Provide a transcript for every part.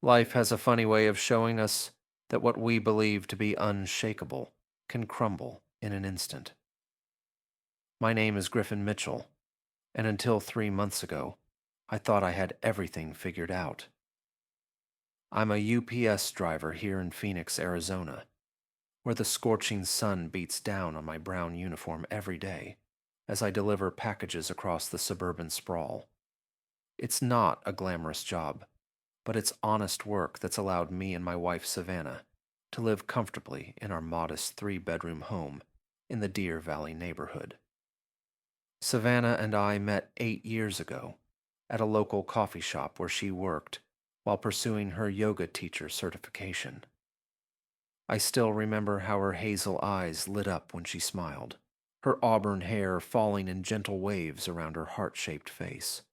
Life has a funny way of showing us that what we believe to be unshakable can crumble in an instant. My name is Griffin Mitchell, and until 3 months ago, I thought I had everything figured out. I'm a UPS driver here in Phoenix, Arizona, where the scorching sun beats down on my brown uniform every day as I deliver packages across the suburban sprawl. It's not a glamorous job, but it's honest work that's allowed me and my wife Savannah to live comfortably in our modest 3-bedroom home in the Deer Valley neighborhood. Savannah and I met 8 years ago at a local coffee shop where she worked while pursuing her yoga teacher certification. I still remember how her hazel eyes lit up when she smiled, her auburn hair falling in gentle waves around her heart-shaped face.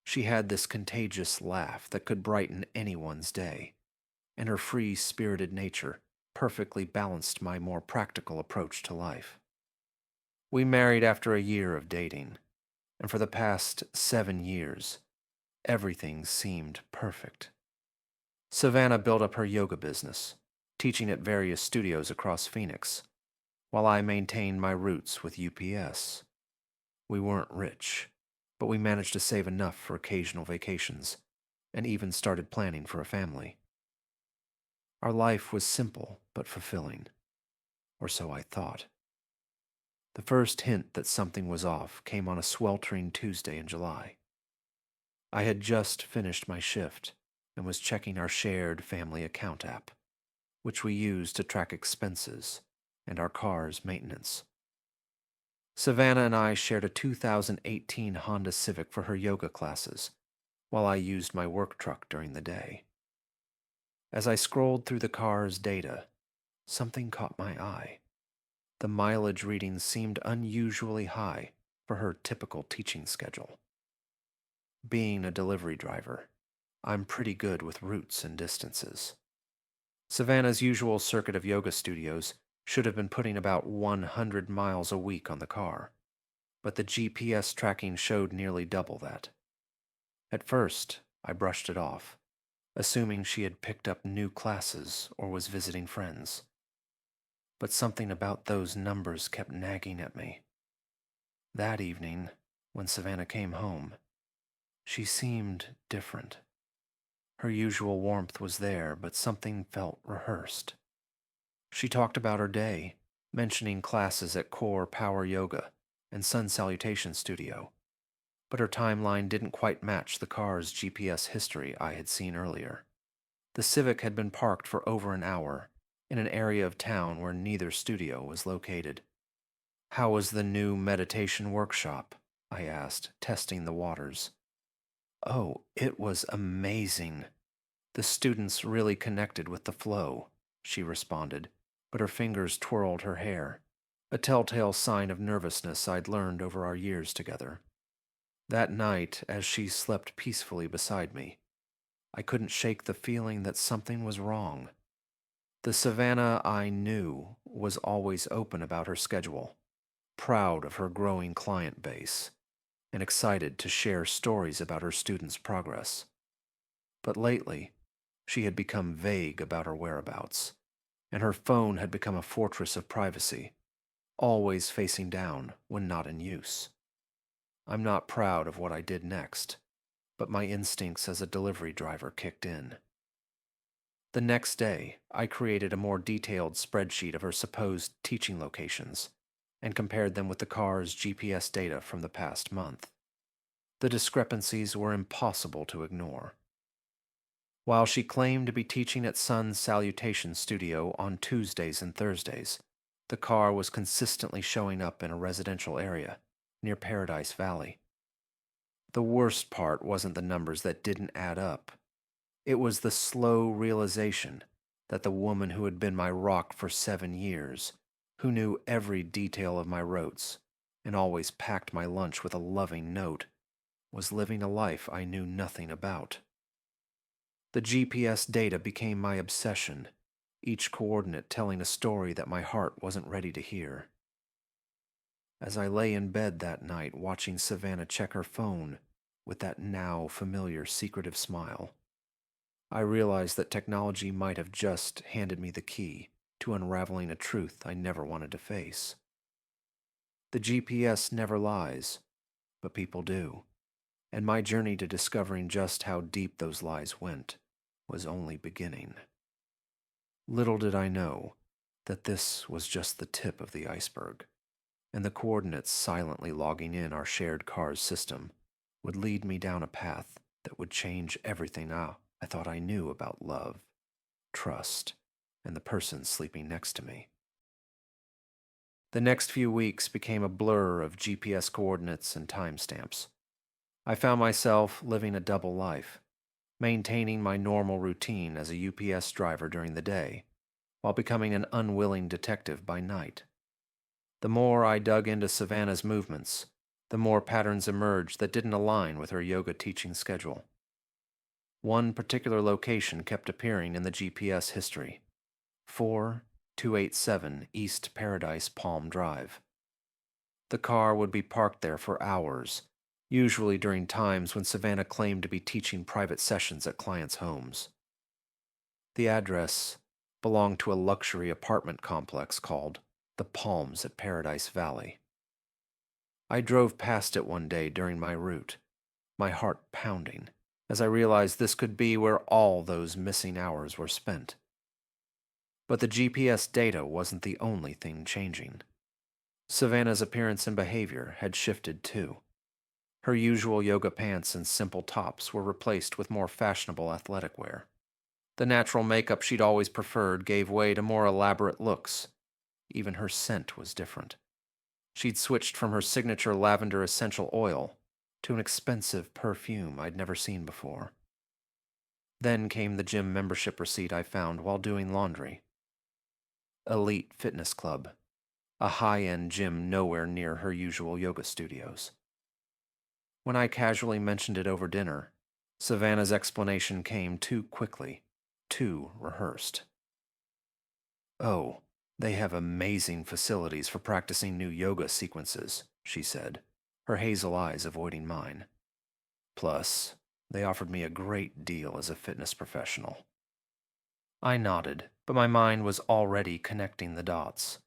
She had this contagious laugh that could brighten anyone's day, and her free-spirited nature perfectly balanced my more practical approach to life. We married after a year of dating, and for the past 7 years, everything seemed perfect. Savannah built up her yoga business, teaching at various studios across Phoenix, while I maintained my roots with UPS. We weren't rich, but we managed to save enough for occasional vacations, and even started planning for a family. Our life was simple but fulfilling, or so I thought. The first hint that something was off came on a sweltering Tuesday in July. I had just finished my shift and was checking our shared family account app, which we use to track expenses and our car's maintenance. Savannah and I shared a 2018 Honda Civic for her yoga classes, while I used my work truck during the day. As I scrolled through the car's data, something caught my eye. The mileage readings seemed unusually high for her typical teaching schedule. Being a delivery driver, I'm pretty good with routes and distances. Savannah's usual circuit of yoga studios should have been putting about 100 miles a week on the car, but the GPS tracking showed nearly double that. At first, I brushed it off, assuming she had picked up new classes or was visiting friends. But something about those numbers kept nagging at me. That evening, when Savannah came home, she seemed different. Her usual warmth was there, but something felt rehearsed. She talked about her day, mentioning classes at Core Power Yoga and Sun Salutation Studio, but her timeline didn't quite match the car's GPS history I had seen earlier. The Civic had been parked for over an hour in an area of town where neither studio was located. "How was the new meditation workshop?" I asked, testing the waters. "Oh, it was amazing. The students really connected with the flow," she responded, but her fingers twirled her hair, a telltale sign of nervousness I'd learned over our years together. That night, as she slept peacefully beside me, I couldn't shake the feeling that something was wrong. The Savannah I knew was always open about her schedule, proud of her growing client base, and excited to share stories about her students' progress. But lately, she had become vague about her whereabouts, and her phone had become a fortress of privacy, always facing down when not in use. I'm not proud of what I did next, but my instincts as a delivery driver kicked in. The next day, I created a more detailed spreadsheet of her supposed teaching locations and compared them with the car's GPS data from the past month. The discrepancies were impossible to ignore. While she claimed to be teaching at Sun Salutation Studio on Tuesdays and Thursdays, the car was consistently showing up in a residential area near Paradise Valley. The worst part wasn't the numbers that didn't add up. It was the slow realization that the woman who had been my rock for 7 years, who knew every detail of my routes, and always packed my lunch with a loving note, was living a life I knew nothing about. The GPS data became my obsession, each coordinate telling a story that my heart wasn't ready to hear. As I lay in bed that night watching Savannah check her phone with that now familiar secretive smile, I realized that technology might have just handed me the key to unraveling a truth I never wanted to face. The GPS never lies, but people do, and my journey to discovering just how deep those lies went was only beginning. Little did I know that this was just the tip of the iceberg, and the coordinates silently logging in our shared car's system would lead me down a path that would change everything I thought I knew about love, trust, and the person sleeping next to me. The next few weeks became a blur of GPS coordinates and timestamps. I found myself living a double life, maintaining my normal routine as a UPS driver during the day, while becoming an unwilling detective by night. The more I dug into Savannah's movements, the more patterns emerged that didn't align with her yoga teaching schedule. One particular location kept appearing in the GPS history: 4287 East Paradise Palm Drive. The car would be parked there for hours, usually during times when Savannah claimed to be teaching private sessions at clients' homes. The address belonged to a luxury apartment complex called the Palms at Paradise Valley. I drove past it one day during my route, my heart pounding, as I realized this could be where all those missing hours were spent. But the GPS data wasn't the only thing changing. Savannah's appearance and behavior had shifted too. Her usual yoga pants and simple tops were replaced with more fashionable athletic wear. The natural makeup she'd always preferred gave way to more elaborate looks. Even her scent was different. She'd switched from her signature lavender essential oil to an expensive perfume I'd never seen before. Then came the gym membership receipt I found while doing laundry. Elite Fitness Club, a high-end gym nowhere near her usual yoga studios. When I casually mentioned it over dinner, Savannah's explanation came too quickly, too rehearsed. "Oh, they have amazing facilities for practicing new yoga sequences," she said, her hazel eyes avoiding mine. "Plus, they offered me a great deal as a fitness professional." I nodded, but my mind was already connecting the dots.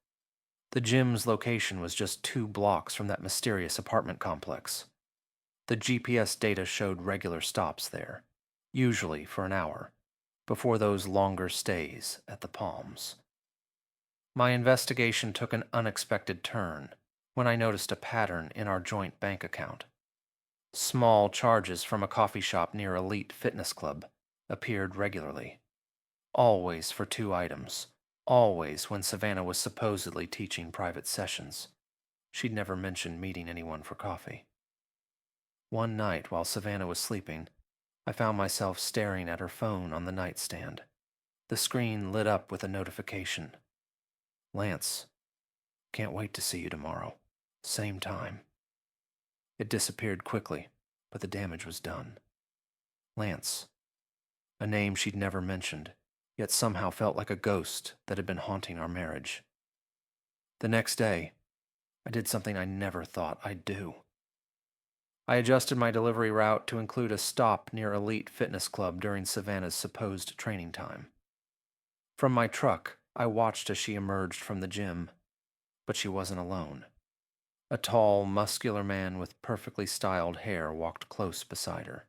The gym's location was just 2 blocks from that mysterious apartment complex. The GPS data showed regular stops there, usually for an hour, before those longer stays at the Palms. My investigation took an unexpected turn when I noticed a pattern in our joint bank account. Small charges from a coffee shop near Elite Fitness Club appeared regularly, always for 2 items, always when Savannah was supposedly teaching private sessions. She'd never mentioned meeting anyone for coffee. One night while Savannah was sleeping, I found myself staring at her phone on the nightstand. The screen lit up with a notification. "Lance, can't wait to see you tomorrow. Same time." It disappeared quickly, but the damage was done. Lance, a name she'd never mentioned, yet somehow felt like a ghost that had been haunting our marriage. The next day, I did something I never thought I'd do. I adjusted my delivery route to include a stop near Elite Fitness Club during Savannah's supposed training time. From my truck, I watched as she emerged from the gym, but she wasn't alone. A tall, muscular man with perfectly styled hair walked close beside her.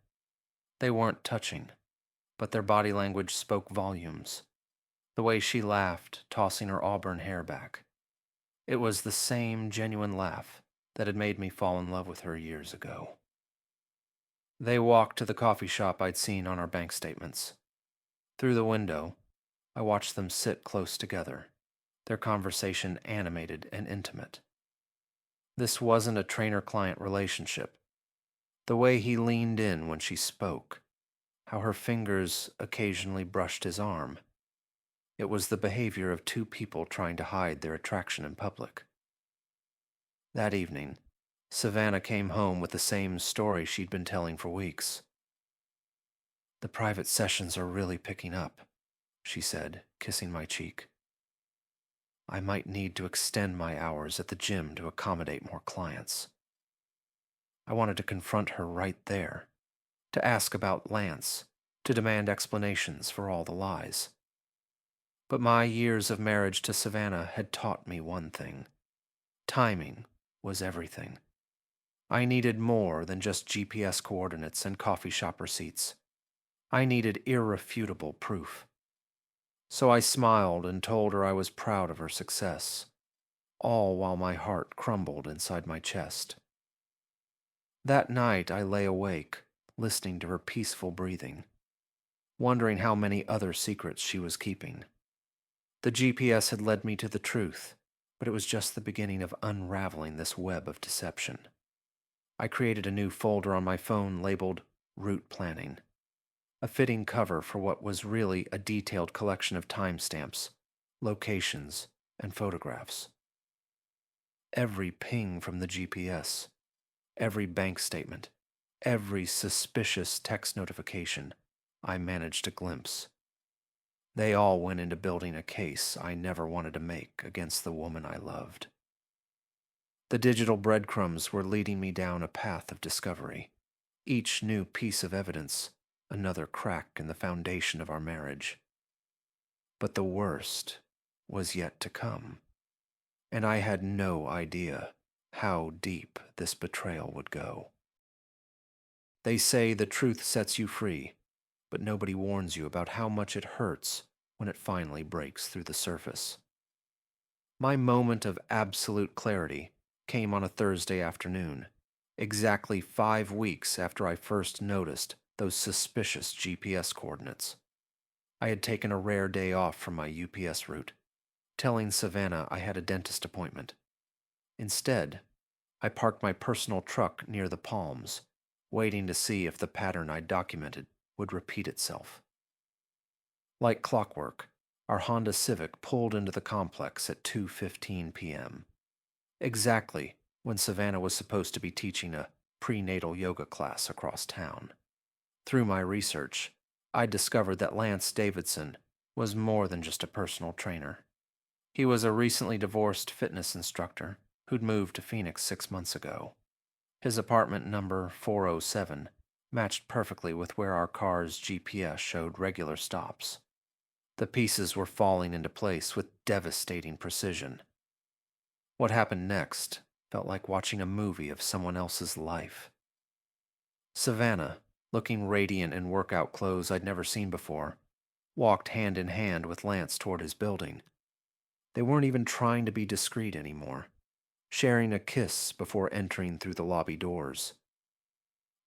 They weren't touching, but their body language spoke volumes. The way she laughed, tossing her auburn hair back. It was the same genuine laugh that had made me fall in love with her years ago. They walked to the coffee shop I'd seen on our bank statements. Through the window, I watched them sit close together, their conversation animated and intimate. This wasn't a trainer-client relationship. The way he leaned in when she spoke, how her fingers occasionally brushed his arm, it was the behavior of 2 people trying to hide their attraction in public. That evening, Savannah came home with the same story she'd been telling for weeks. "The private sessions are really picking up," she said, kissing my cheek. "I might need to extend my hours at the gym to accommodate more clients." I wanted to confront her right there, to ask about Lance, to demand explanations for all the lies. But my years of marriage to Savannah had taught me one thing. Timing was everything. I needed more than just GPS coordinates and coffee shop receipts. I needed irrefutable proof. So I smiled and told her I was proud of her success, all while my heart crumbled inside my chest. That night I lay awake, listening to her peaceful breathing, wondering how many other secrets she was keeping. The GPS had led me to the truth, but it was just the beginning of unraveling this web of deception. I created a new folder on my phone labeled Route Planning, a fitting cover for what was really a detailed collection of timestamps, locations, and photographs. Every ping from the GPS, every bank statement, every suspicious text notification I managed to glimpse. They all went into building a case I never wanted to make against the woman I loved. The digital breadcrumbs were leading me down a path of discovery, each new piece of evidence another crack in the foundation of our marriage. But the worst was yet to come, and I had no idea how deep this betrayal would go. They say the truth sets you free, but nobody warns you about how much it hurts when it finally breaks through the surface. My moment of absolute clarity came on a Thursday afternoon, exactly 5 weeks after I first noticed those suspicious GPS coordinates. I had taken a rare day off from my UPS route, telling Savannah I had a dentist appointment. Instead, I parked my personal truck near the Palms, waiting to see if the pattern I'd documented would repeat itself. Like clockwork, our Honda Civic pulled into the complex at 2:15 p.m., exactly when Savannah was supposed to be teaching a prenatal yoga class across town. Through my research, I discovered that Lance Davidson was more than just a personal trainer. He was a recently divorced fitness instructor who'd moved to Phoenix 6 months ago. His apartment number 407 matched perfectly with where our car's GPS showed regular stops. The pieces were falling into place with devastating precision. What happened next felt like watching a movie of someone else's life. Savannah, looking radiant in workout clothes I'd never seen before, walked hand in hand with Lance toward his building. They weren't even trying to be discreet anymore, sharing a kiss before entering through the lobby doors.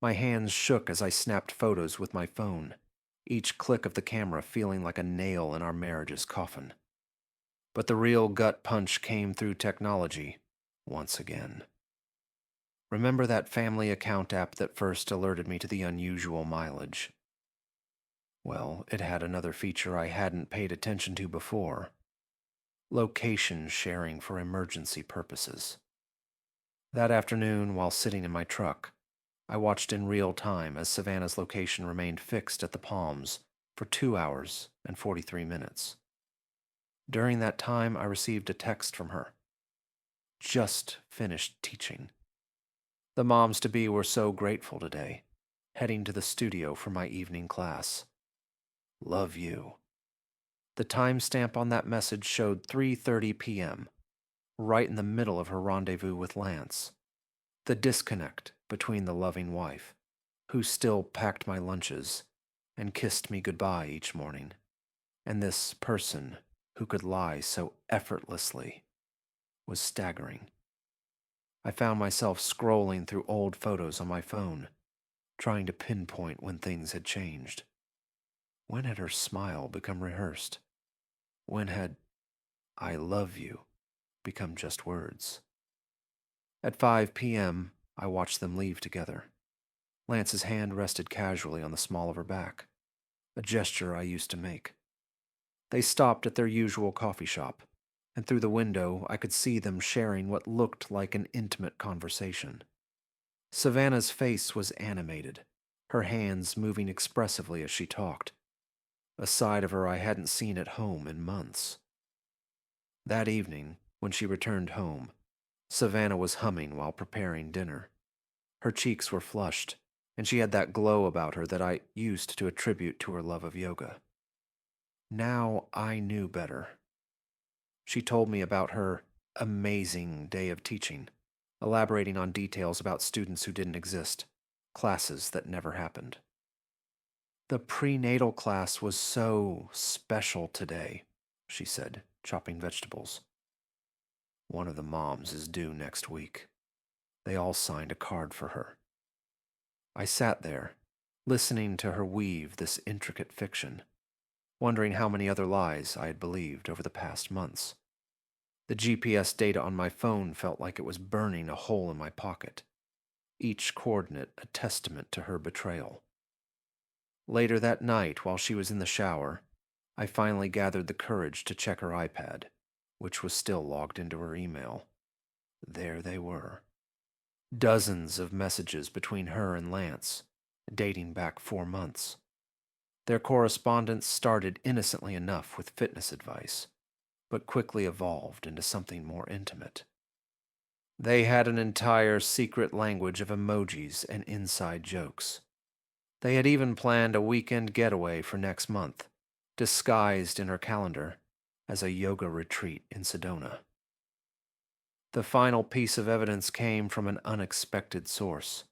My hands shook as I snapped photos with my phone, each click of the camera feeling like a nail in our marriage's coffin. But the real gut punch came through technology once again. Remember that family account app that first alerted me to the unusual mileage? Well, it had another feature I hadn't paid attention to before: location sharing for emergency purposes. That afternoon, while sitting in my truck, I watched in real time as Savannah's location remained fixed at the Palms for 2 hours and 43 minutes. During that time, I received a text from her. Just finished teaching. The moms-to-be were so grateful today, heading to the studio for my evening class. Love you. The timestamp on that message showed 3:30 p.m., right in the middle of her rendezvous with Lance. The disconnect between the loving wife, who still packed my lunches and kissed me goodbye each morning, and this person who could lie so effortlessly, was staggering. I found myself scrolling through old photos on my phone, trying to pinpoint when things had changed. When had her smile become rehearsed? When had "I love you" become just words? At 5 p.m., I watched them leave together. Lance's hand rested casually on the small of her back, a gesture I used to make. They stopped at their usual coffee shop, and through the window I could see them sharing what looked like an intimate conversation. Savannah's face was animated, her hands moving expressively as she talked, a side of her I hadn't seen at home in months. That evening, when she returned home, Savannah was humming while preparing dinner. Her cheeks were flushed, and she had that glow about her that I used to attribute to her love of yoga. Now I knew better. She told me about her amazing day of teaching, elaborating on details about students who didn't exist, classes that never happened. The prenatal class was so special today, she said, chopping vegetables. One of the moms is due next week. They all signed a card for her. I sat there, listening to her weave this intricate fiction, wondering how many other lies I had believed over the past months. The GPS data on my phone felt like it was burning a hole in my pocket, each coordinate a testament to her betrayal. Later that night, while she was in the shower, I finally gathered the courage to check her iPad, which was still logged into her email. There they were. Dozens of messages between her and Lance, dating back 4 months. Their correspondence started innocently enough with fitness advice, but quickly evolved into something more intimate. They had an entire secret language of emojis and inside jokes. They had even planned a weekend getaway for next month, disguised in her calendar as a yoga retreat in Sedona. The final piece of evidence came from an unexpected source.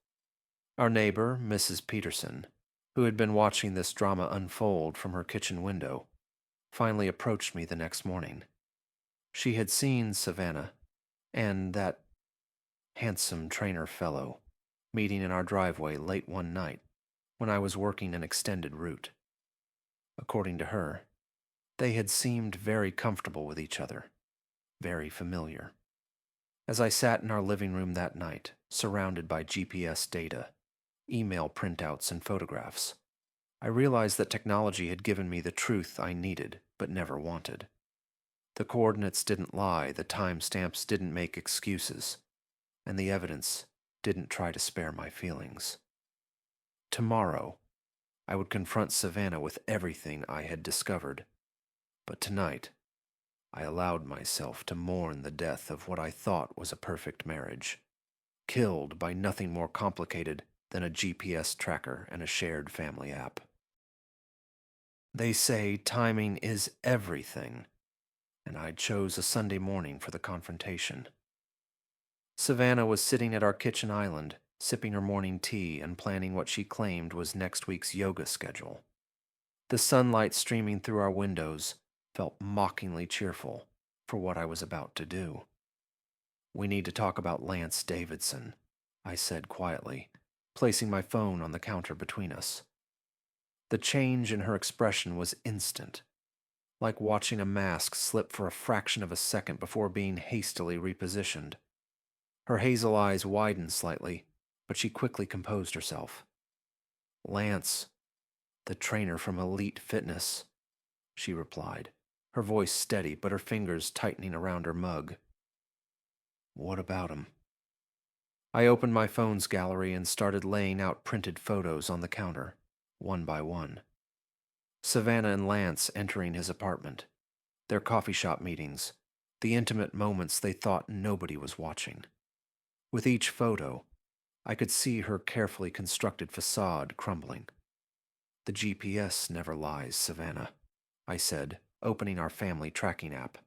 Our neighbor, Mrs. Peterson, who had been watching this drama unfold from her kitchen window, finally approached me the next morning. She had seen Savannah and that handsome trainer fellow meeting in our driveway late one night when I was working an extended route. According to her, they had seemed very comfortable with each other, very familiar. As I sat in our living room that night, surrounded by GPS data, email printouts, and photographs, I realized that technology had given me the truth I needed but never wanted. The coordinates didn't lie, the timestamps didn't make excuses, and the evidence didn't try to spare my feelings. Tomorrow, I would confront Savannah with everything I had discovered, but tonight, I allowed myself to mourn the death of what I thought was a perfect marriage, killed by nothing more complicated than a GPS tracker and a shared family app. They say timing is everything, and I chose a Sunday morning for the confrontation. Savannah was sitting at our kitchen island, sipping her morning tea and planning what she claimed was next week's yoga schedule. The sunlight streaming through our windows felt mockingly cheerful for what I was about to do. "We need to talk about Lance Davidson," I said quietly, placing my phone on the counter between us. The change in her expression was instant, like watching a mask slip for a fraction of a second before being hastily repositioned. Her hazel eyes widened slightly, but she quickly composed herself. "Lance, the trainer from Elite Fitness," she replied, her voice steady but her fingers tightening around her mug. "What about him?" I opened my phone's gallery and started laying out printed photos on the counter, one by one. Savannah and Lance entering his apartment, their coffee shop meetings, the intimate moments they thought nobody was watching. With each photo, I could see her carefully constructed facade crumbling. "The GPS never lies, Savannah," I said, opening our family tracking app.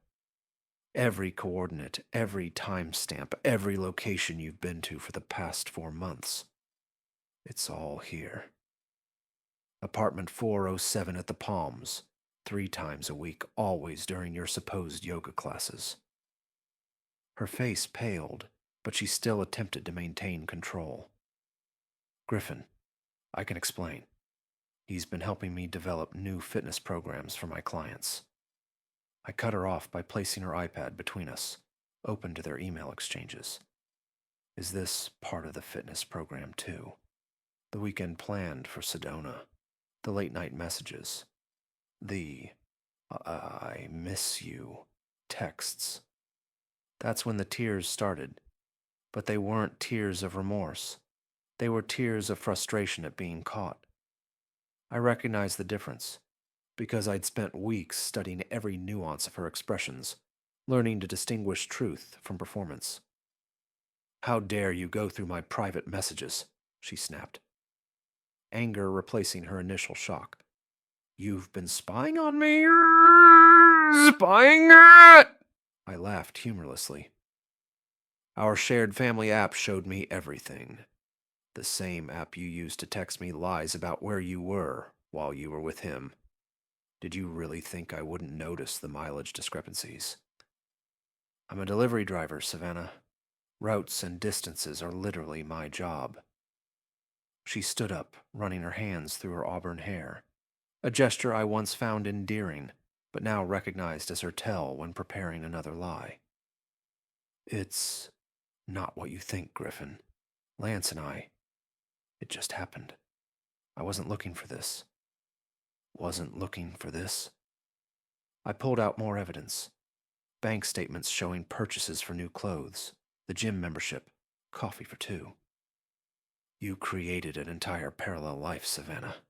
"Every coordinate, every timestamp, every location you've been to for the past 4 months. It's all here. Apartment 407 at the Palms, 3 times a week, always during your supposed yoga classes." Her face paled, but she still attempted to maintain control. "Griffin, I can explain. He's been helping me develop new fitness programs for my clients." I cut her off by placing her iPad between us, open to their email exchanges. "Is this part of the fitness program too? The weekend planned for Sedona, the late-night messages, the 'I miss you' texts." That's when the tears started, but they weren't tears of remorse. They were tears of frustration at being caught. I recognized the difference, because I'd spent weeks studying every nuance of her expressions, learning to distinguish truth from performance. "How dare you go through my private messages?" she snapped. anger replacing her initial shock. "You've been spying on me? Spying?" I laughed humorlessly. "Our shared family app showed me everything. The same app you used to text me lies about where you were while you were with him. Did you really think I wouldn't notice the mileage discrepancies?" "I'm a delivery driver, Savannah. Routes and distances are literally my job." She stood up, running her hands through her auburn hair, a gesture I once found endearing, but now recognized as her tell when preparing another lie. "It's not what you think, Griffin. Lance and it just happened. I wasn't looking for this." "Wasn't looking for this?" I pulled out more evidence. Bank statements showing purchases for new clothes, the gym membership, coffee for two. "You created an entire parallel life, Savannah.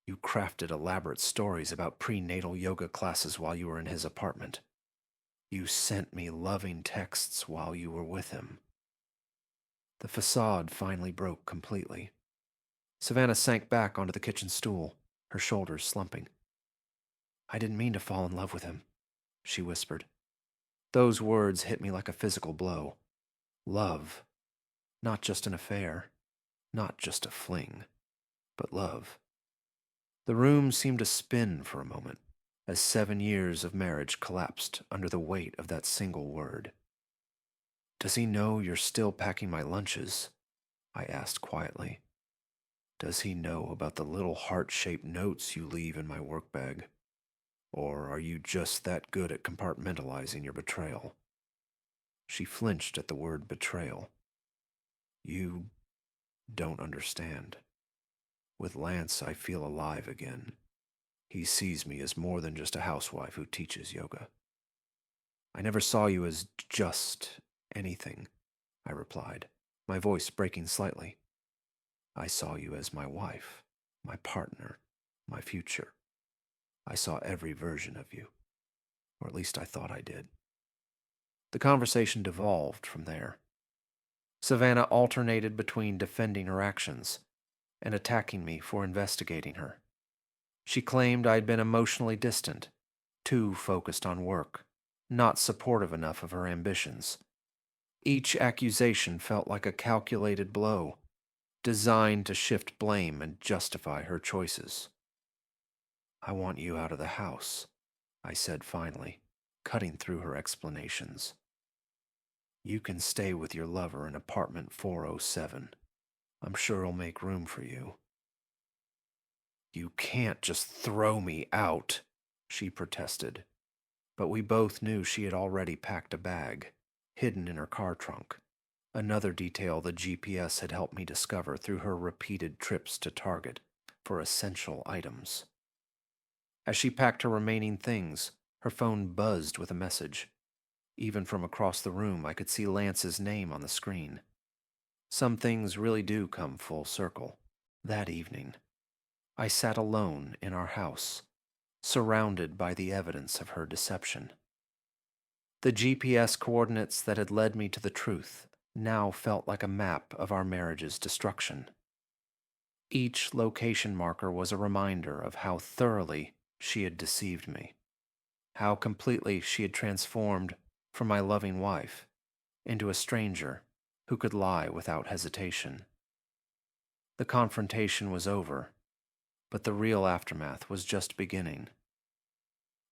You crafted elaborate stories about prenatal yoga classes while you were in his apartment. You sent me loving texts while you were with him." The facade finally broke completely. Savannah sank back onto the kitchen stool, her shoulders slumping. "I didn't mean to fall in love with him," she whispered. Those words hit me like a physical blow. Love. Not just an affair, not just a fling, but love. The room seemed to spin for a moment as 7 years of marriage collapsed under the weight of that single word. "Does he know you're still packing my lunches?" I asked quietly. "Does he know about the little heart-shaped notes you leave in my work bag? Or are you just that good at compartmentalizing your betrayal?" She flinched at the word betrayal. "You don't understand. With Lance, I feel alive again. He sees me as more than just a housewife who teaches yoga." "I never saw you as just anything," I replied, my voice breaking slightly. "I saw you as my wife, my partner, my future. I saw every version of you, or at least I thought I did." The conversation devolved from there. Savannah alternated between defending her actions and attacking me for investigating her. She claimed I'd been emotionally distant, too focused on work, not supportive enough of her ambitions. Each accusation felt like a calculated blow, designed to shift blame and justify her choices. "I want you out of the house," I said finally, cutting through her explanations. "You can stay with your lover in apartment 407. I'm sure he'll make room for you." "You can't just throw me out," she protested. But we both knew she had already packed a bag, hidden in her car trunk, another detail the GPS had helped me discover through her repeated trips to Target for essential items. As she packed her remaining things, her phone buzzed with a message. Even from across the room, I could see Lance's name on the screen. Some things really do come full circle. That evening, I sat alone in our house, surrounded by the evidence of her deception. The GPS coordinates that had led me to the truth now felt like a map of our marriage's destruction. Each location marker was a reminder of how thoroughly she had deceived me, how completely she had transformed from my loving wife into a stranger who could lie without hesitation. The confrontation was over, but the real aftermath was just beginning.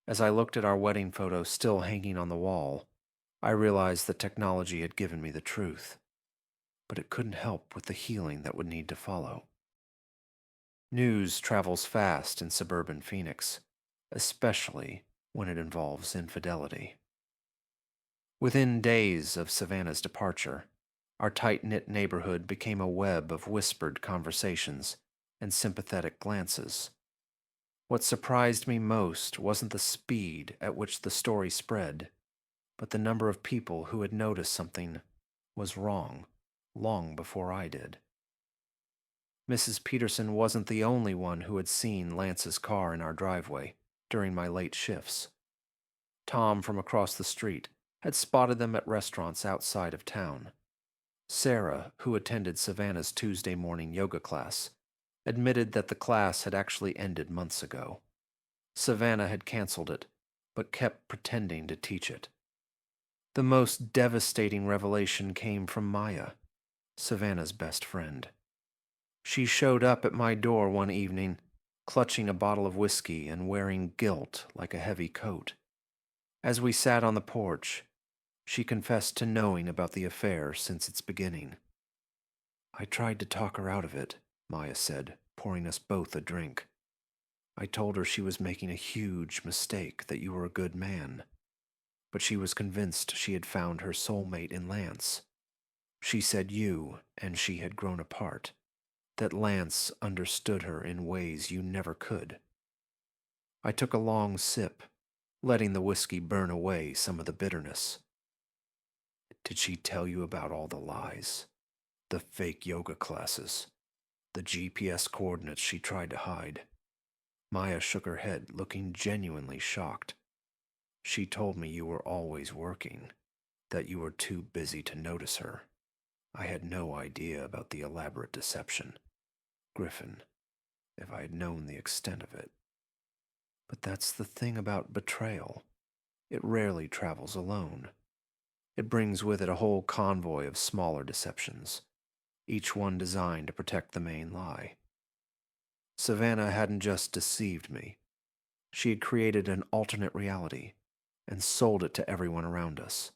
As I looked at our wedding photo still hanging on the wall, I realized that technology had given me the truth, but it couldn't help with the healing that would need to follow. News travels fast in suburban Phoenix, especially when it involves infidelity. Within days of Savannah's departure, our tight-knit neighborhood became a web of whispered conversations and sympathetic glances. What surprised me most wasn't the speed at which the story spread, but the number of people who had noticed something was wrong long before I did. Mrs. Peterson wasn't the only one who had seen Lance's car in our driveway during my late shifts. Tom from across the street had spotted them at restaurants outside of town. Sarah, who attended Savannah's Tuesday morning yoga class, admitted that the class had actually ended months ago. Savannah had canceled it, but kept pretending to teach it. The most devastating revelation came from Maya, Savannah's best friend. She showed up at my door one evening, clutching a bottle of whiskey and wearing guilt like a heavy coat. As we sat on the porch, she confessed to knowing about the affair since its beginning. "I tried to talk her out of it," Maya said, pouring us both a drink. "I told her she was making a huge mistake, that you were a good man. But she was convinced she had found her soulmate in Lance. She said you and she had grown apart, that Lance understood her in ways you never could." I took a long sip, letting the whiskey burn away some of the bitterness. "Did she tell you about all the lies? The fake yoga classes? The GPS coordinates she tried to hide?" Maya shook her head, looking genuinely shocked. "She told me you were always working, that you were too busy to notice her. I had no idea about the elaborate deception. Griffin, if I had known the extent of it." "But that's the thing about betrayal. It rarely travels alone. It brings with it a whole convoy of smaller deceptions, each one designed to protect the main lie. Savannah hadn't just deceived me. She had created an alternate reality and sold it to everyone around us.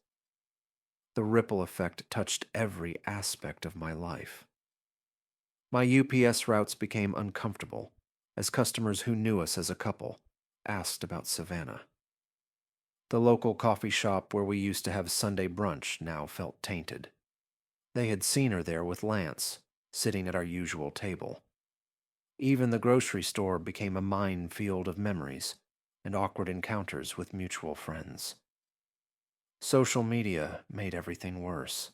The ripple effect touched every aspect of my life. My UPS routes became uncomfortable as customers who knew us as a couple asked about Savannah. The local coffee shop where we used to have Sunday brunch now felt tainted. They had seen her there with Lance, sitting at our usual table. Even the grocery store became a minefield of memories and awkward encounters with mutual friends. Social media made everything worse.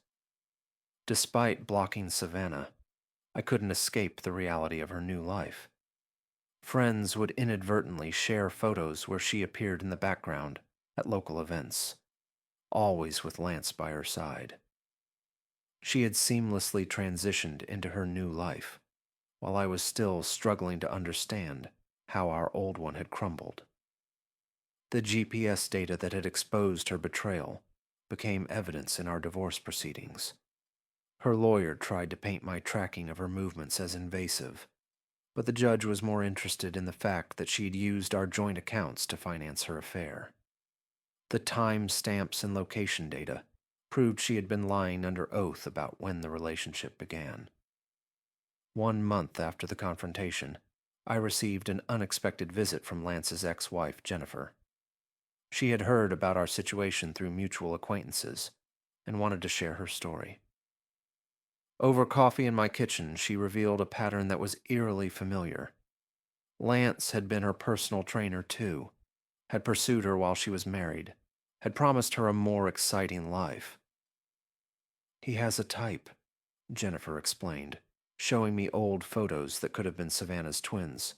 Despite blocking Savannah, I couldn't escape the reality of her new life. Friends would inadvertently share photos where she appeared in the background at local events, always with Lance by her side. She had seamlessly transitioned into her new life, while I was still struggling to understand how our old one had crumbled. The GPS data that had exposed her betrayal became evidence in our divorce proceedings. Her lawyer tried to paint my tracking of her movements as invasive, but the judge was more interested in the fact that she'd used our joint accounts to finance her affair. The time stamps and location data proved she had been lying under oath about when the relationship began. 1 month after the confrontation, I received an unexpected visit from Lance's ex-wife, Jennifer. She had heard about our situation through mutual acquaintances and wanted to share her story. Over coffee in my kitchen, she revealed a pattern that was eerily familiar. Lance had been her personal trainer too, had pursued her while she was married, had promised her a more exciting life. "He has a type," Jennifer explained, showing me old photos that could have been Savannah's twins.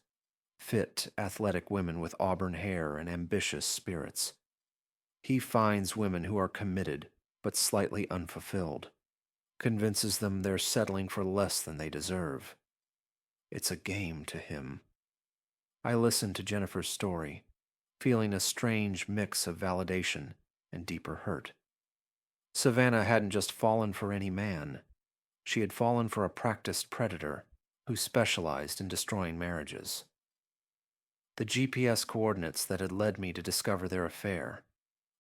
Fit, athletic women with auburn hair and ambitious spirits. He finds women who are committed but slightly unfulfilled, convinces them they're settling for less than they deserve. It's a game to him. I listened to Jennifer's story, feeling a strange mix of validation and deeper hurt. Savannah hadn't just fallen for any man. She had fallen for a practiced predator who specialized in destroying marriages. The GPS coordinates that had led me to discover their affair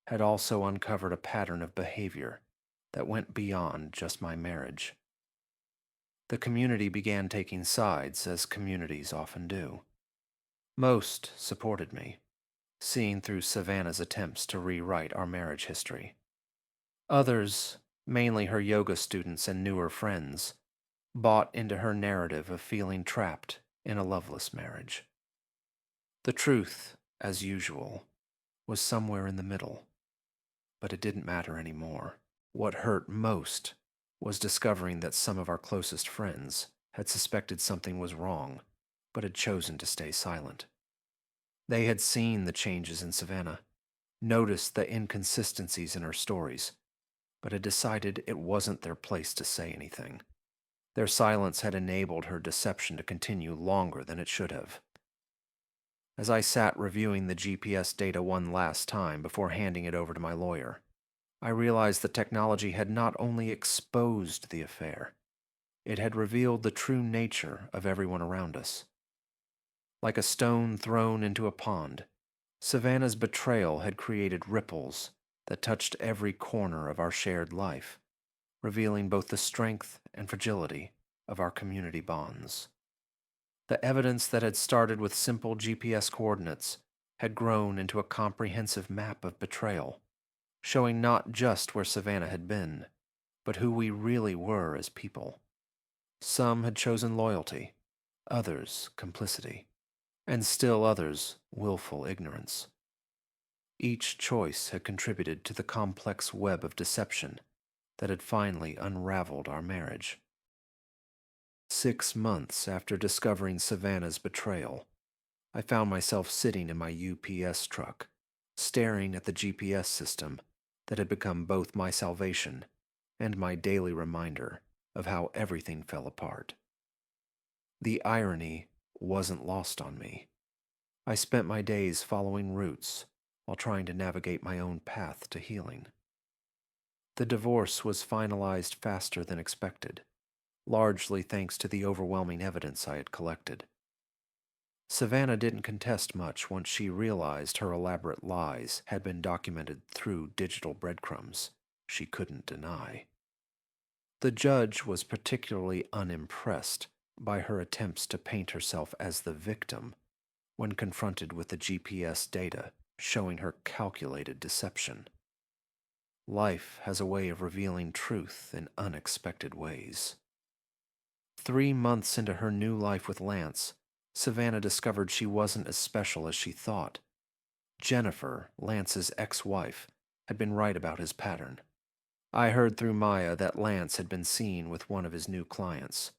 had also uncovered a pattern of behavior that went beyond just my marriage. The community began taking sides, as communities often do. Most supported me, seeing through Savannah's attempts to rewrite our marriage history. Others, mainly her yoga students and newer friends, bought into her narrative of feeling trapped in a loveless marriage. The truth, as usual, was somewhere in the middle, but it didn't matter anymore. What hurt most was discovering that some of our closest friends had suspected something was wrong, but had chosen to stay silent. They had seen the changes in Savannah, noticed the inconsistencies in her stories, but had decided it wasn't their place to say anything. Their silence had enabled her deception to continue longer than it should have. As I sat reviewing the GPS data one last time before handing it over to my lawyer, I realized the technology had not only exposed the affair, it had revealed the true nature of everyone around us. Like a stone thrown into a pond, Savannah's betrayal had created ripples that touched every corner of our shared life, revealing both the strength and fragility of our community bonds. The evidence that had started with simple GPS coordinates had grown into a comprehensive map of betrayal, showing not just where Savannah had been, but who we really were as people. Some had chosen loyalty, others complicity, and still others willful ignorance. Each choice had contributed to the complex web of deception that had finally unraveled our marriage. 6 months after discovering Savannah's betrayal, I found myself sitting in my UPS truck, staring at the GPS system that had become both my salvation and my daily reminder of how everything fell apart. The irony wasn't lost on me. I spent my days following routes while trying to navigate my own path to healing. The divorce was finalized faster than expected, largely thanks to the overwhelming evidence I had collected. Savannah didn't contest much once she realized her elaborate lies had been documented through digital breadcrumbs she couldn't deny. The judge was particularly unimpressed by her attempts to paint herself as the victim when confronted with the GPS data showing her calculated deception. Life has a way of revealing truth in unexpected ways. 3 months into her new life with Lance, Savannah discovered she wasn't as special as she thought. Jennifer, Lance's ex-wife, had been right about his pattern. I heard through Maya that Lance had been seen with one of his new clients,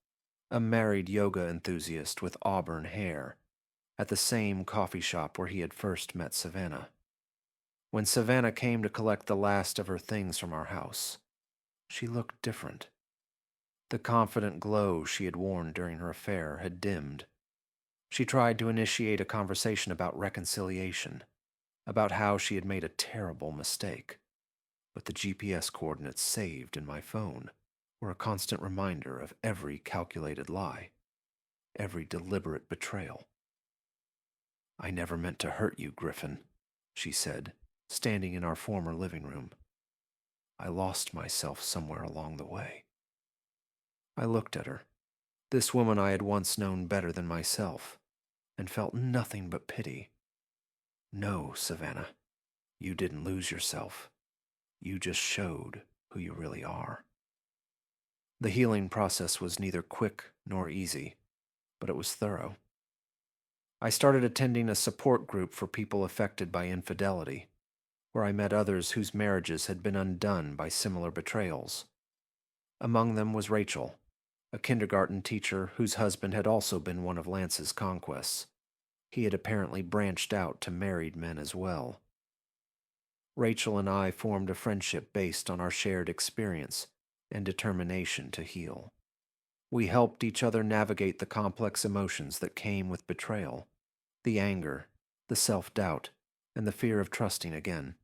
a married yoga enthusiast with auburn hair, at the same coffee shop where he had first met Savannah. When Savannah came to collect the last of her things from our house, she looked different. The confident glow she had worn during her affair had dimmed. She tried to initiate a conversation about reconciliation, about how she had made a terrible mistake. But the GPS coordinates saved in my phone were a constant reminder of every calculated lie, every deliberate betrayal. "I never meant to hurt you, Griffin," she said, standing in our former living room. "I lost myself somewhere along the way." I looked at her, this woman I had once known better than myself, and felt nothing but pity. "No, Savannah, you didn't lose yourself. You just showed who you really are." The healing process was neither quick nor easy, but it was thorough. I started attending a support group for people affected by infidelity, where I met others whose marriages had been undone by similar betrayals. Among them was Rachel, a kindergarten teacher whose husband had also been one of Lance's conquests. He had apparently branched out to married men as well. Rachel and I formed a friendship based on our shared experience and determination to heal. We helped each other navigate the complex emotions that came with betrayal, the anger, the self-doubt, and the fear of trusting again.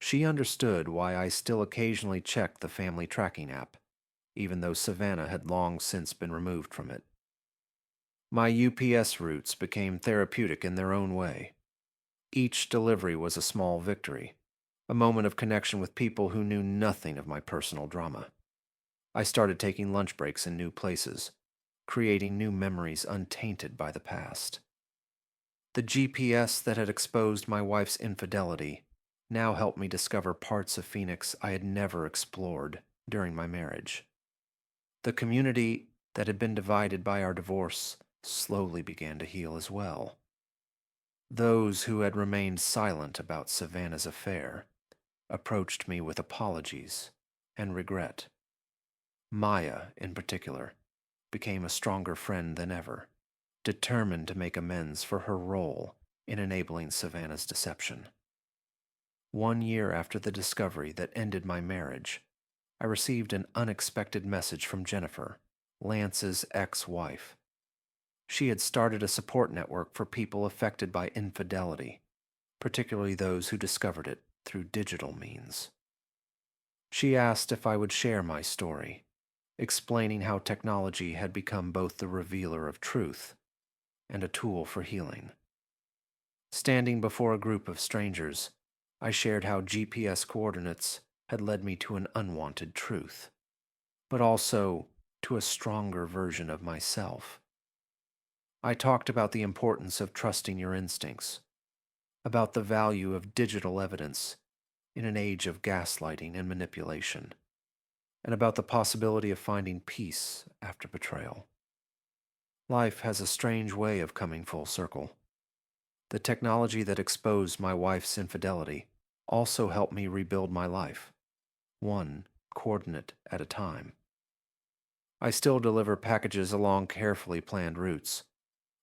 She understood why I still occasionally checked the family tracking app, even though Savannah had long since been removed from it. My UPS routes became therapeutic in their own way. Each delivery was a small victory, a moment of connection with people who knew nothing of my personal drama. I started taking lunch breaks in new places, creating new memories untainted by the past. The GPS that had exposed my wife's infidelity now helped me discover parts of Phoenix I had never explored during my marriage. The community that had been divided by our divorce slowly began to heal as well. Those who had remained silent about Savannah's affair approached me with apologies and regret. Maya, in particular, became a stronger friend than ever, determined to make amends for her role in enabling Savannah's deception. 1 year after the discovery that ended my marriage, I received an unexpected message from Jennifer Lance's ex-wife. She had started a support network for people affected by infidelity, particularly those who discovered it through digital means. She asked if I would share my story, explaining how technology had become both the revealer of truth and a tool for healing. Standing before a group of strangers, I shared how GPS coordinates had led me to an unwanted truth, but also to a stronger version of myself. I talked about the importance of trusting your instincts, about the value of digital evidence in an age of gaslighting and manipulation, and about the possibility of finding peace after betrayal. Life has a strange way of coming full circle. The technology that exposed my wife's infidelity also helped me rebuild my life, one coordinate at a time. I still deliver packages along carefully planned routes,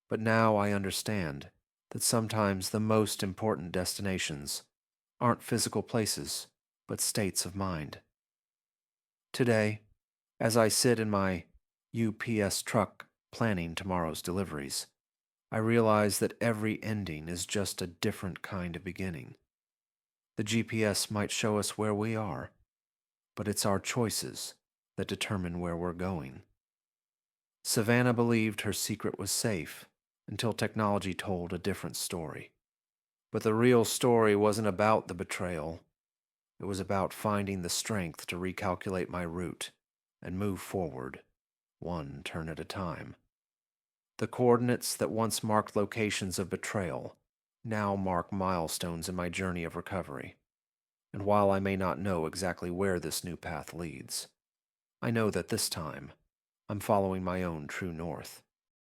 but now I understand that sometimes the most important destinations aren't physical places, but states of mind. Today, as I sit in my UPS truck planning tomorrow's deliveries, I realize that every ending is just a different kind of beginning. The GPS might show us where we are, but it's our choices that determine where we're going. Savannah believed her secret was safe until technology told a different story. But the real story wasn't about the betrayal. It was about finding the strength to recalculate my route and move forward, one turn at a time. The coordinates that once marked locations of betrayal now mark milestones in my journey of recovery. And while I may not know exactly where this new path leads, I know that this time I'm following my own true north.